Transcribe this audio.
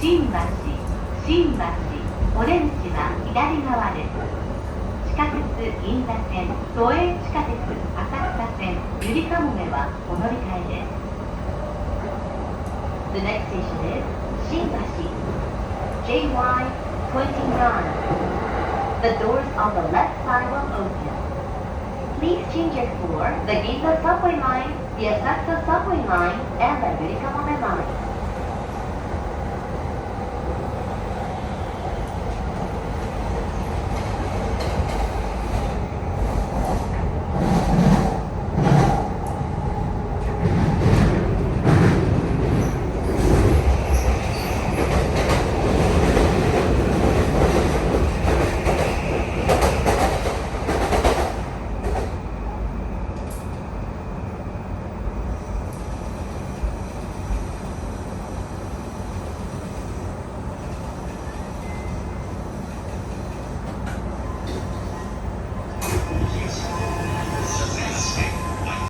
新橋、新橋、オレンジは左側です。地下鉄銀座線、都営地下鉄浅草線、ゆりかもめはお乗り換えです。The next station is 新橋 JY29. The doors on the left side will open. Please change it for the Ginza subway line, the Asakusa subway line, and the Yurikamome line.